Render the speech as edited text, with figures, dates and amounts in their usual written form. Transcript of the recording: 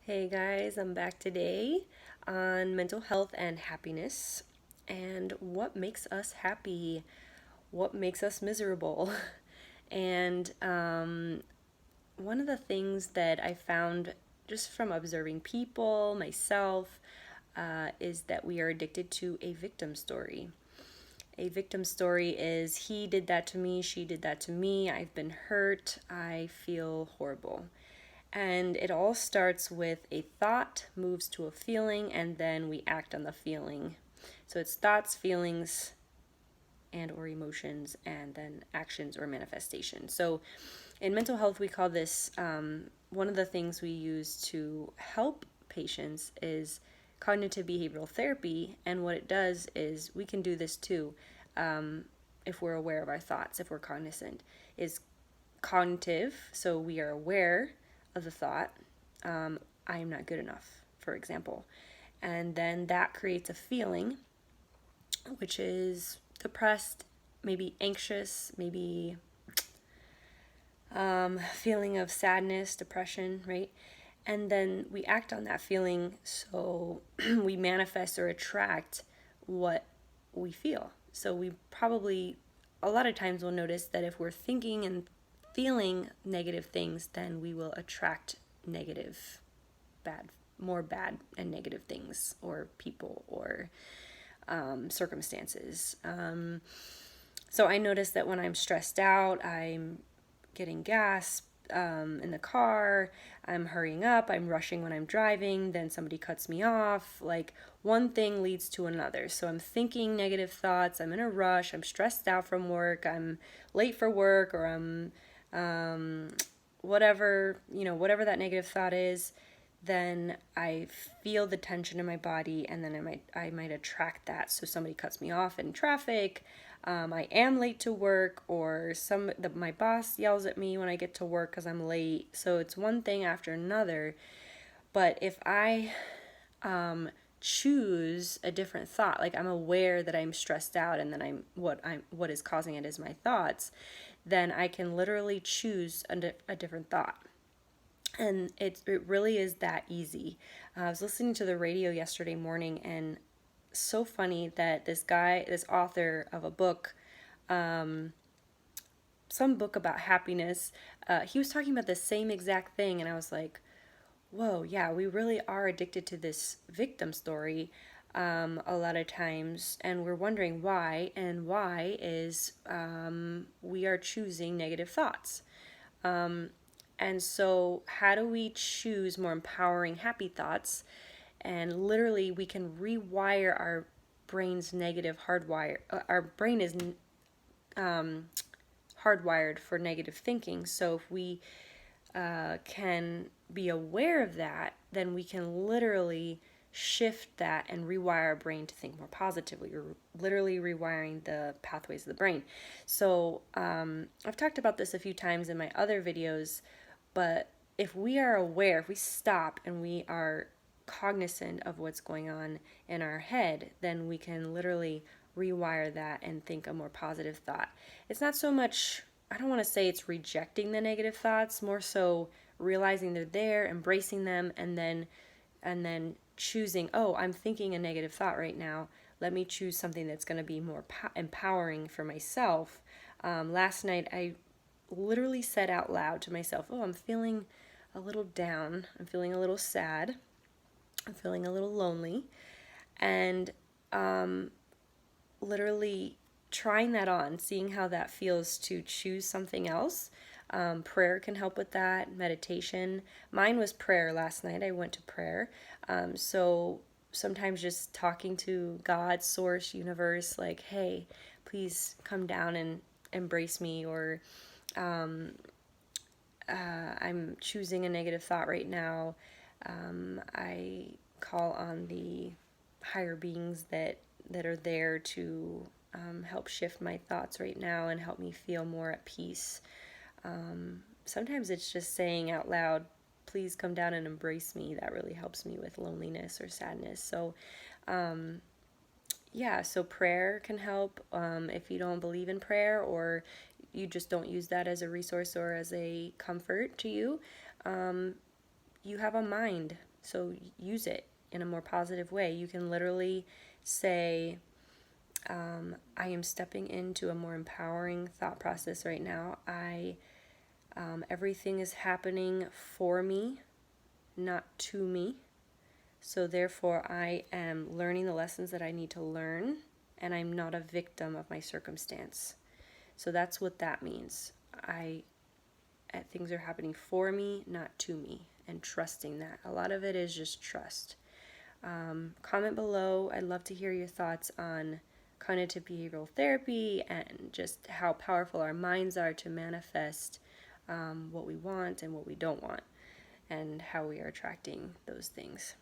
Hey guys, I'm back today on mental health and happiness and what makes us happy, what makes us miserable. And one of the things that I found just from observing people, myself, is that we are addicted to a victim story. A victim story is he did that to me, she did that to me, I've been hurt, I feel horrible. And it all starts with a thought, moves to a feeling, and then we act on the feeling. So it's thoughts, feelings, and or emotions, and then actions or manifestation. So in mental health, we call this one of the things we use to help patients is cognitive behavioral therapy. And what it does is we can do this too if we're aware of our thoughts, if we're cognizant. Is cognitive, so we are aware of the thought, I am not good enough, for example. And then that creates a feeling, which is depressed, maybe anxious, maybe feeling of sadness, depression, right? And then we act on that feeling, so we manifest or attract what we feel. So we probably, a lot of times, will notice that if we're thinking and feeling negative things, then we will attract negative, bad, more bad and negative things, or people, or circumstances. So I notice that when I'm stressed out, I'm getting gas in the car, I'm hurrying up, I'm rushing when I'm driving, then somebody cuts me off. Like one thing leads to another. So I'm thinking negative thoughts, I'm in a rush, I'm stressed out from work, I'm late for work, or I'm whatever, whatever that negative thought is, then I feel the tension in my body, and then I might attract that. So somebody cuts me off in traffic, I am late to work, or my boss yells at me when I get to work because I'm late. So it's one thing after another. But if I choose a different thought, like I'm aware that I'm stressed out, and then what is causing it is my thoughts, then I can literally choose a different thought. And it really is that easy. I was listening to the radio yesterday morning, and so funny that this author of a book, some book about happiness, he was talking about the same exact thing, and I was like, whoa, yeah, we really are addicted to this victim story a lot of times, and we're wondering why, and why is we are choosing negative thoughts. And so, how do we choose more empowering, happy thoughts? And literally, we can rewire our brain's negative hardwire. Our brain is hardwired for negative thinking. So, if we can be aware of that, then we can literally shift that and rewire our brain to think more positively. You're literally rewiring the pathways of the brain. So, I've talked about this a few times in my other videos, but if we are aware, if we stop and we are cognizant of what's going on in our head, then we can literally rewire that and think a more positive thought. It's not so much, I don't want to say it's rejecting the negative thoughts, more so realizing they're there, embracing them, and then choosing, oh, I'm thinking a negative thought right now. Let me choose something that's going to be more empowering for myself. Last night, I literally said out loud to myself, oh, I'm feeling a little down. I'm feeling a little sad. I'm feeling a little lonely. And literally trying that on, seeing how that feels to choose something else. Prayer can help with that, meditation. Mine was prayer last night. I went to prayer. So sometimes just talking to God, source, universe, like, hey, please come down and embrace me, or I'm choosing a negative thought right now. I call on the higher beings that are there to help shift my thoughts right now and help me feel more at peace. Sometimes it's just saying out loud, please come down and embrace me. That really helps me with loneliness or sadness. So, yeah, so prayer can help. If you don't believe in prayer, or you just don't use that as a resource or as a comfort to you, you have a mind. So use it in a more positive way. You can literally say, I am stepping into a more empowering thought process right now. Everything is happening for me, not to me. So therefore, I am learning the lessons that I need to learn, and I'm not a victim of my circumstance. So that's what that means. Things are happening for me, not to me, and trusting that. A lot of it is just trust. Comment below. I'd love to hear your thoughts on cognitive behavioral therapy and just how powerful our minds are to manifest what we want and what we don't want, and how we are attracting those things.